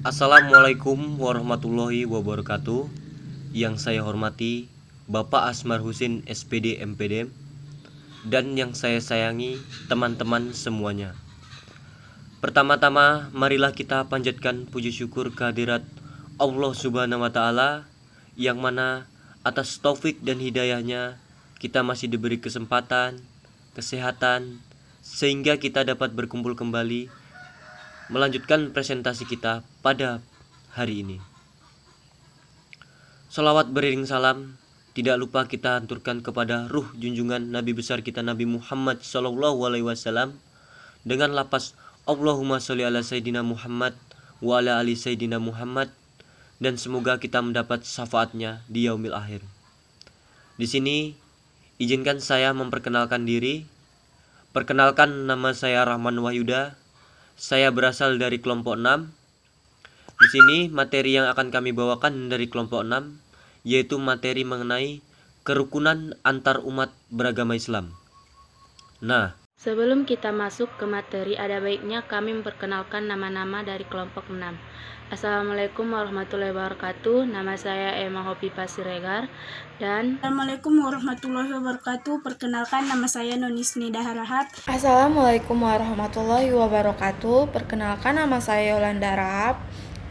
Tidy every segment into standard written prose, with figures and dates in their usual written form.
Assalamualaikum warahmatullahi wabarakatuh. Yang saya hormati Bapak Asmar Husin SPD MPD dan yang saya sayangi teman-teman semuanya. Pertama-tama marilah kita panjatkan puji syukur kehadirat Allah Subhanahu wa taala yang mana atas taufik dan hidayahnya kita masih diberi kesempatan, kesehatan sehingga kita dapat berkumpul kembali melanjutkan presentasi kita pada hari ini. Sholawat beriring salam tidak lupa kita haturkan kepada ruh junjungan Nabi besar kita Nabi Muhammad SAW dengan lafaz Allahumma sholli ala Sayyidina Muhammad wa ala ali Sayyidina Muhammad, dan semoga kita mendapat syafaatnya di yaumil akhir. Di sini izinkan saya memperkenalkan diri. Perkenalkan, nama saya Rahman Wahyuda. Saya berasal dari kelompok 6. Di sini materi yang akan kami bawakan dari kelompok 6 yaitu materi mengenai kerukunan antar umat beragama Islam. Sebelum kita masuk ke materi, ada baiknya kami memperkenalkan nama-nama dari kelompok 6. Assalamualaikum warahmatullahi wabarakatuh. Nama saya Emma Hopi Pasiregar dan Assalamualaikum warahmatullahi wabarakatuh. Perkenalkan, nama saya Nonisni Daharahat. Assalamualaikum warahmatullahi wabarakatuh. Perkenalkan, nama saya Yolanda Rahab,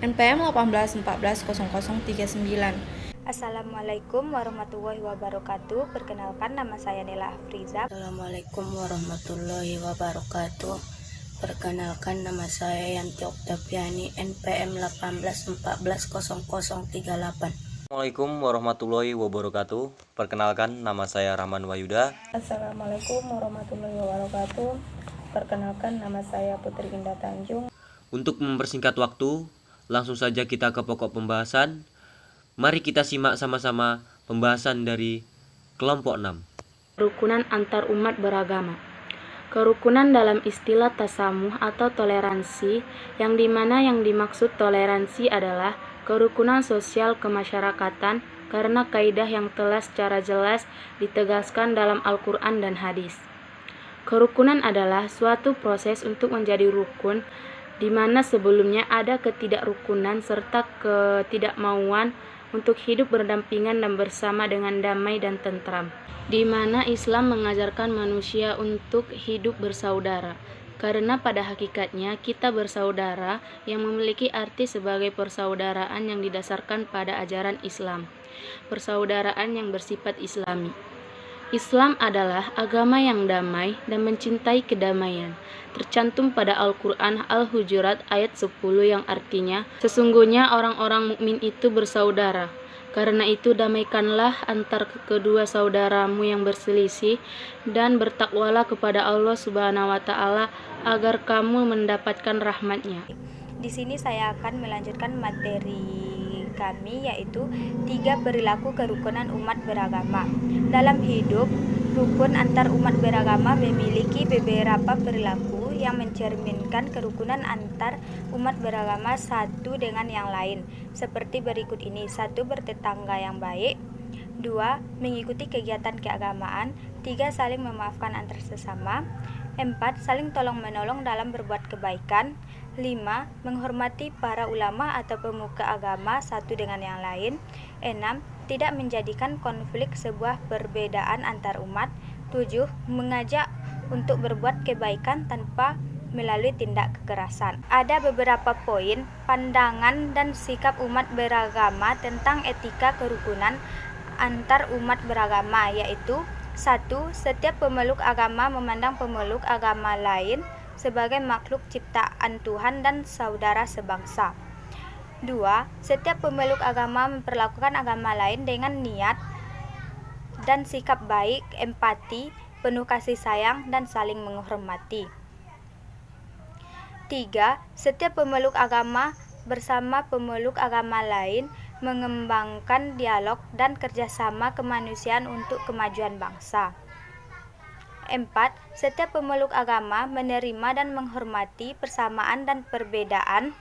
NPM 18140039. Assalamualaikum warahmatullahi wabarakatuh. Perkenalkan, nama saya Nela Afriza. Assalamualaikum warahmatullahi wabarakatuh. Perkenalkan, nama saya Yanti Oktaviani, NPM 18140038. Assalamualaikum warahmatullahi wabarakatuh. Perkenalkan, nama saya Rahman Wahyuda. Assalamualaikum warahmatullahi wabarakatuh. Perkenalkan, nama saya Putri Indah Tanjung. Untuk mempersingkat waktu, langsung saja kita ke pokok pembahasan. Mari kita simak sama-sama pembahasan dari kelompok 6. kerukunan antar umat beragama. Kerukunan dalam istilah tasamuh atau toleransi, yang dimana yang dimaksud toleransi adalah kerukunan sosial kemasyarakatan karena kaidah yang telah secara jelas ditegaskan dalam Al-Quran dan hadis. Kerukunan adalah suatu proses untuk menjadi rukun, di mana sebelumnya ada ketidakrukunan serta ketidakmauan untuk hidup berdampingan dan bersama dengan damai dan tentram, di mana Islam mengajarkan manusia untuk hidup bersaudara, karena pada hakikatnya kita bersaudara yang memiliki arti sebagai persaudaraan yang didasarkan pada ajaran Islam, persaudaraan yang bersifat Islami. Islam adalah agama yang damai dan mencintai kedamaian. Tercantum pada Al-Quran Al-Hujurat ayat 10 yang artinya, sesungguhnya orang-orang mukmin itu bersaudara. Karena itu damaikanlah antar kedua saudaramu yang berselisih dan bertakwalah kepada Allah Subhanahu wa taala agar kamu mendapatkan rahmatnya. Di sini saya akan melanjutkan materi kami, yaitu 3 perilaku kerukunan umat beragama. Dalam hidup, rukun antar umat beragama memiliki beberapa perilaku yang mencerminkan kerukunan antar umat beragama satu dengan yang lain, seperti berikut ini. 1. Bertetangga yang baik. 2. Mengikuti kegiatan keagamaan. 3. Saling memaafkan antar sesama. 4. Saling tolong-menolong dalam berbuat kebaikan. 5. Menghormati para ulama atau pemuka agama satu dengan yang lain. 6. Tidak menjadikan konflik sebuah perbedaan antar umat. 7. Mengajak untuk berbuat kebaikan tanpa melalui tindak kekerasan. Ada beberapa poin, pandangan, dan sikap umat beragama tentang etika kerukunan antar umat beragama, yaitu 1. Setiap pemeluk agama memandang pemeluk agama lain sebagai makhluk ciptaan Tuhan dan saudara sebangsa. 2. Setiap pemeluk agama memperlakukan agama lain dengan niat dan sikap baik, empati, penuh kasih sayang, dan saling menghormati. 3. Setiap pemeluk agama bersama pemeluk agama lain mengembangkan dialog dan kerjasama kemanusiaan untuk kemajuan bangsa. 4. Setiap pemeluk agama menerima dan menghormati persamaan dan perbedaan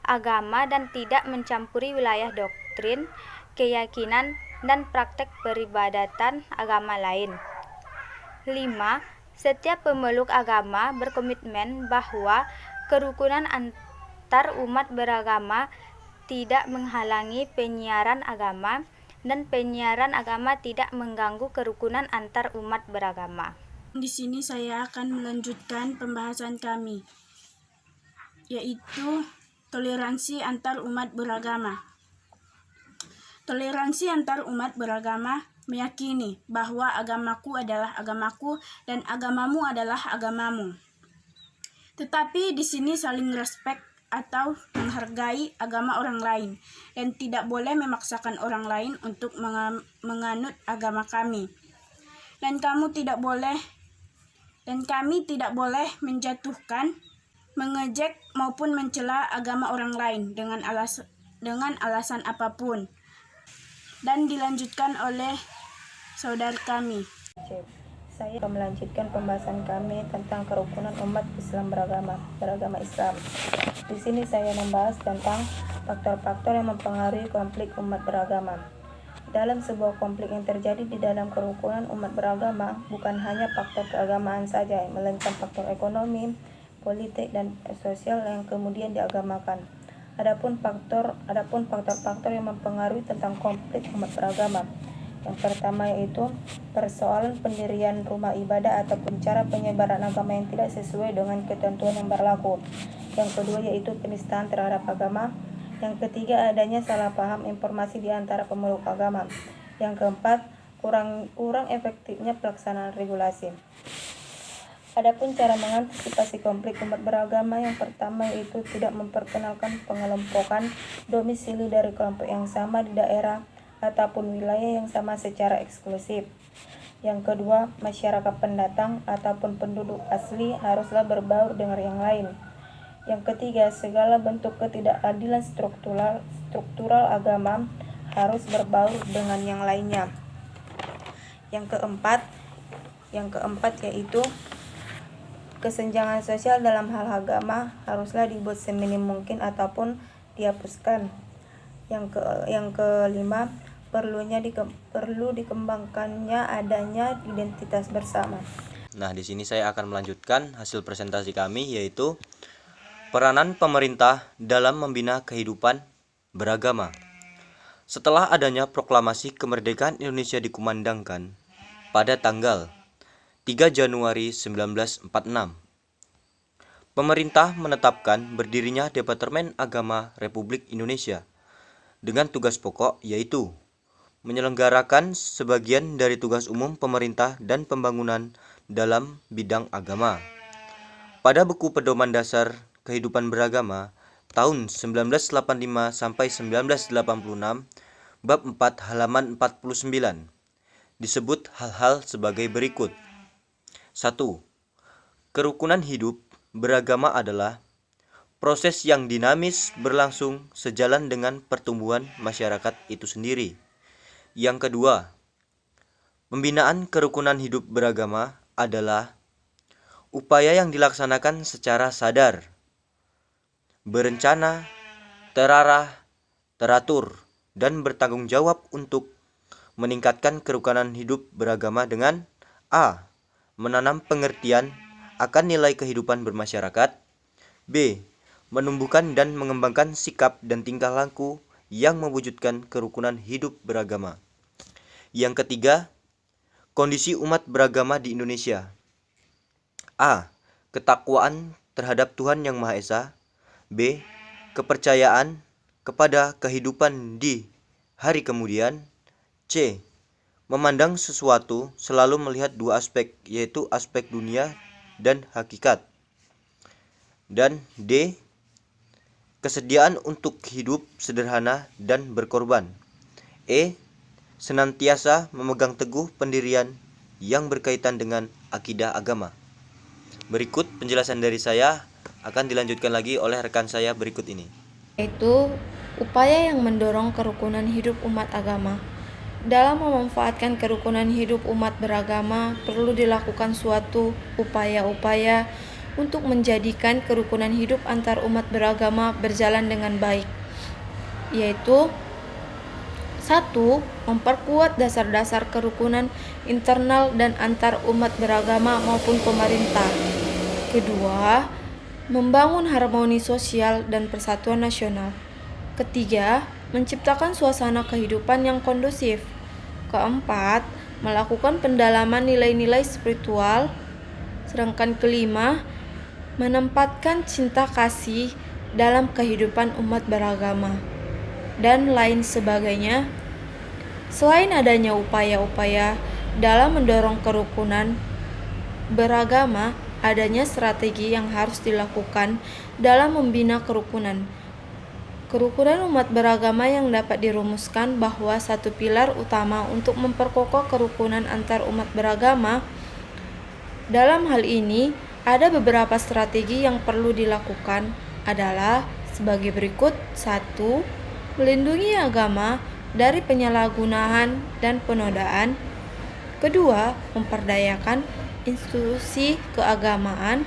agama dan tidak mencampuri wilayah doktrin, keyakinan, dan praktek peribadatan agama lain. 5. Setiap pemeluk agama berkomitmen bahwa kerukunan antar umat beragama tidak menghalangi penyiaran agama, dan penyiaran agama tidak mengganggu kerukunan antar umat beragama. Di sini saya akan melanjutkan pembahasan kami, yaitu toleransi antar umat beragama. Toleransi antar umat beragama meyakini bahwa agamaku adalah agamaku dan agamamu adalah agamamu. Tetapi di sini saling respek atau menghargai agama orang lain dan tidak boleh memaksakan orang lain untuk menganut agama kami. Dan kami tidak boleh menjatuhkan, mengejek maupun mencela agama orang lain dengan alasan apapun. Dan dilanjutkan oleh saudara kami. Saya akan melanjutkan pembahasan kami tentang kerukunan umat Islam beragama Islam. Di sini saya membahas tentang faktor-faktor yang mempengaruhi konflik umat beragama. Dalam sebuah konflik yang terjadi di dalam kerukunan umat beragama, bukan hanya faktor keagamaan saja, melainkan faktor ekonomi, politik, dan sosial yang kemudian diagamakan. Adapun faktor-faktor yang mempengaruhi tentang konflik umat beragama. Yang pertama yaitu persoalan pendirian rumah ibadah ataupun cara penyebaran agama yang tidak sesuai dengan ketentuan yang berlaku. Yang kedua yaitu penistaan terhadap agama. Yang ketiga adanya salah paham informasi di antara pemeluk agama. Yang keempat kurang efektifnya pelaksanaan regulasi. Adapun cara mengantisipasi konflik umat beragama, yang pertama yaitu tidak memperkenalkan pengelompokan domisili dari kelompok yang sama di daerah ataupun wilayah yang sama secara eksklusif. Yang kedua, masyarakat pendatang ataupun penduduk asli haruslah berbaur dengan yang lain. Yang ketiga, segala bentuk ketidakadilan struktural agama harus berbaur dengan yang lainnya. Yang keempat yaitu kesenjangan sosial dalam hal agama haruslah dibuat seminim mungkin ataupun dihapuskan. Yang kelima, perlu dikembangkannya adanya identitas bersama. Nah, di sini saya akan melanjutkan hasil presentasi kami, yaitu peranan pemerintah dalam membina kehidupan beragama. Setelah adanya proklamasi kemerdekaan Indonesia dikumandangkan pada tanggal 3 Januari 1946, pemerintah menetapkan berdirinya Departemen Agama Republik Indonesia dengan tugas pokok yaitu menyelenggarakan sebagian dari tugas umum pemerintah dan pembangunan dalam bidang agama. Pada buku Pedoman Dasar Kehidupan Beragama tahun 1985 sampai 1986 bab 4 halaman 49 disebut hal-hal sebagai berikut. 1. Kerukunan hidup beragama adalah proses yang dinamis berlangsung sejalan dengan pertumbuhan masyarakat itu sendiri. Yang kedua, pembinaan kerukunan hidup beragama adalah upaya yang dilaksanakan secara sadar, berencana, terarah, teratur, dan bertanggung jawab untuk meningkatkan kerukunan hidup beragama dengan A. Menanam pengertian akan nilai kehidupan bermasyarakat. B. Menumbuhkan dan mengembangkan sikap dan tingkah laku yang mewujudkan kerukunan hidup beragama. Yang ketiga, kondisi umat beragama di Indonesia. A. Ketakwaan terhadap Tuhan Yang Maha Esa. B. Kepercayaan kepada kehidupan di hari kemudian. C. Memandang sesuatu selalu melihat dua aspek, yaitu aspek dunia dan hakikat. Dan D. Kesediaan untuk hidup sederhana dan berkorban. E. Senantiasa memegang teguh pendirian yang berkaitan dengan akidah agama. Berikut penjelasan dari saya, akan dilanjutkan lagi oleh rekan saya berikut ini. Yaitu upaya yang mendorong kerukunan hidup umat agama. Dalam memanfaatkan kerukunan hidup umat beragama, perlu dilakukan suatu upaya-upaya untuk menjadikan kerukunan hidup antar umat beragama berjalan dengan baik, yaitu 1. Memperkuat dasar-dasar kerukunan internal dan antar umat beragama maupun pemerintah. Kedua, membangun harmoni sosial dan persatuan nasional. Ketiga, menciptakan suasana kehidupan yang kondusif. Keempat, melakukan pendalaman nilai-nilai spiritual. Sedangkan kelima, menempatkan cinta kasih dalam kehidupan umat beragama, dan lain sebagainya. Selain adanya upaya-upaya dalam mendorong kerukunan beragama, adanya strategi yang harus dilakukan dalam membina kerukunan. Kerukunan umat beragama yang dapat dirumuskan bahwa satu pilar utama untuk memperkokoh kerukunan antar umat beragama. Dalam hal ini, ada beberapa strategi yang perlu dilakukan adalah sebagai berikut. 1. Melindungi agama dari penyalahgunaan dan penodaan. Kedua, memperdayakan institusi keagamaan.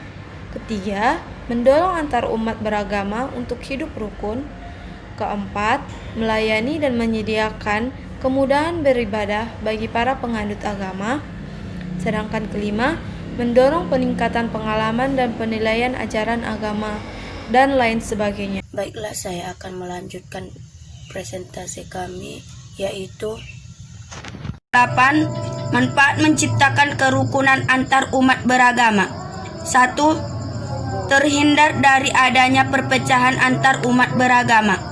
Ketiga, mendorong antar umat beragama untuk hidup rukun. Keempat, melayani dan menyediakan kemudahan beribadah bagi para penganut agama. Sedangkan kelima, mendorong peningkatan pengalaman dan penilaian ajaran agama, dan lain sebagainya. Baiklah, saya akan melanjutkan presentasi kami, yaitu 8. Manfaat menciptakan kerukunan antar umat beragama. 1. Terhindar dari adanya perpecahan antar umat beragama.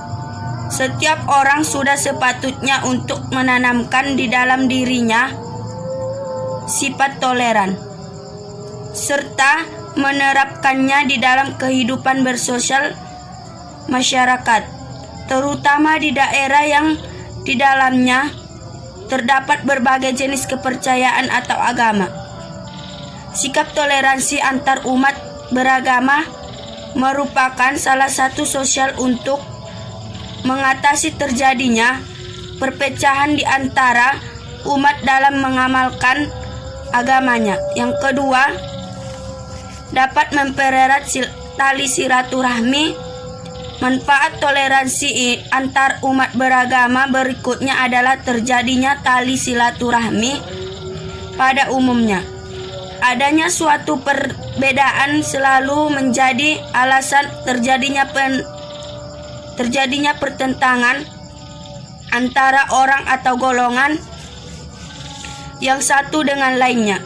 Setiap orang sudah sepatutnya untuk menanamkan di dalam dirinya sifat toleran, serta menerapkannya di dalam kehidupan bersosial masyarakat, terutama di daerah yang di dalamnya terdapat berbagai jenis kepercayaan atau agama. Sikap toleransi antar umat beragama merupakan salah satu sosial untuk mengatasi terjadinya perpecahan di antara umat dalam mengamalkan agamanya. Yang kedua, dapat mempererat tali silaturahmi. Manfaat toleransi antar umat beragama berikutnya adalah terjadinya tali silaturahmi. Pada umumnya, adanya suatu perbedaan selalu menjadi alasan terjadinya pertentangan antara orang atau golongan yang satu dengan lainnya,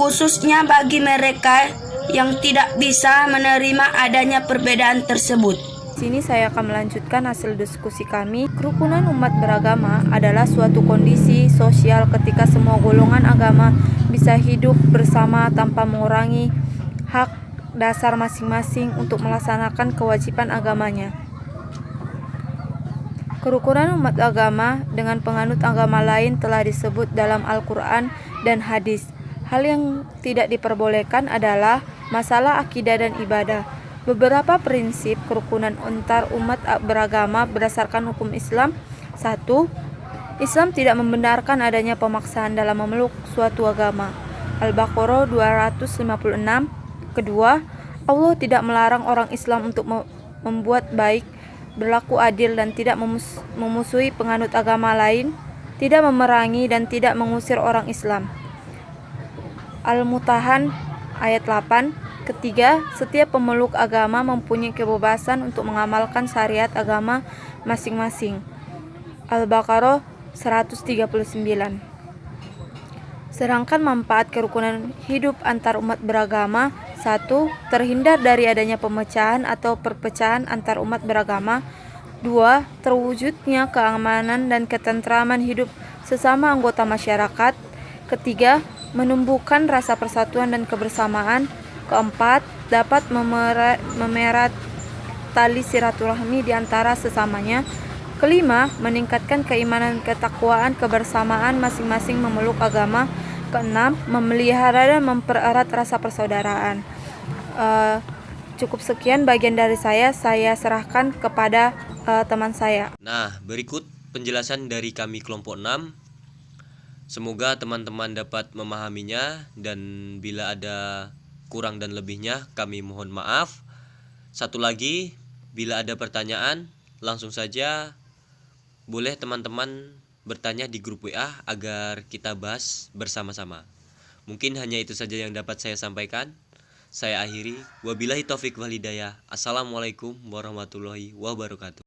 khususnya bagi mereka yang tidak bisa menerima adanya perbedaan tersebut. Di sini saya akan melanjutkan hasil diskusi kami. Kerukunan umat beragama adalah suatu kondisi sosial ketika semua golongan agama bisa hidup bersama tanpa mengurangi hak dasar masing-masing untuk melaksanakan kewajiban agamanya. Kerukunan umat agama dengan penganut agama lain telah disebut dalam Al-Quran dan hadis. Hal yang tidak diperbolehkan adalah masalah akidah dan ibadah. Beberapa prinsip kerukunan antar umat beragama berdasarkan hukum Islam. 1. Islam tidak membenarkan adanya pemaksaan dalam memeluk suatu agama. Al-Baqarah 256. Kedua, Allah tidak melarang orang Islam untuk membuat baik, berlaku adil dan tidak memusuhi penganut agama lain, tidak memerangi dan tidak mengusir orang Islam. Al-Mutahan ayat 8. Ketiga, setiap pemeluk agama mempunyai kebebasan untuk mengamalkan syariat agama masing-masing. Al-Baqarah 139. Sedangkan manfaat kerukunan hidup antar umat beragama. 1. Terhindar dari adanya pemecahan atau perpecahan antar umat beragama. 2. Terwujudnya keamanan dan ketentraman hidup sesama anggota masyarakat. Ketiga, menumbuhkan rasa persatuan dan kebersamaan. Keempat, dapat memerat tali silaturahmi di antara sesamanya. Kelima, meningkatkan keimanan, ketakwaan, kebersamaan masing-masing memeluk agama. Keenam, memelihara dan mempererat rasa persaudaraan. Cukup sekian bagian dari saya serahkan kepada teman saya. Nah, berikut penjelasan dari kami kelompok 6. Semoga teman-teman dapat memahaminya, dan bila ada kurang dan lebihnya kami mohon maaf. Satu lagi, bila ada pertanyaan langsung saja boleh teman-teman bertanya di grup WA agar kita bahas bersama-sama. Mungkin hanya itu saja yang dapat saya sampaikan. saya akhiri. Wabillahi taufik wal hidayah. Assalamualaikum warahmatullahi wabarakatuh.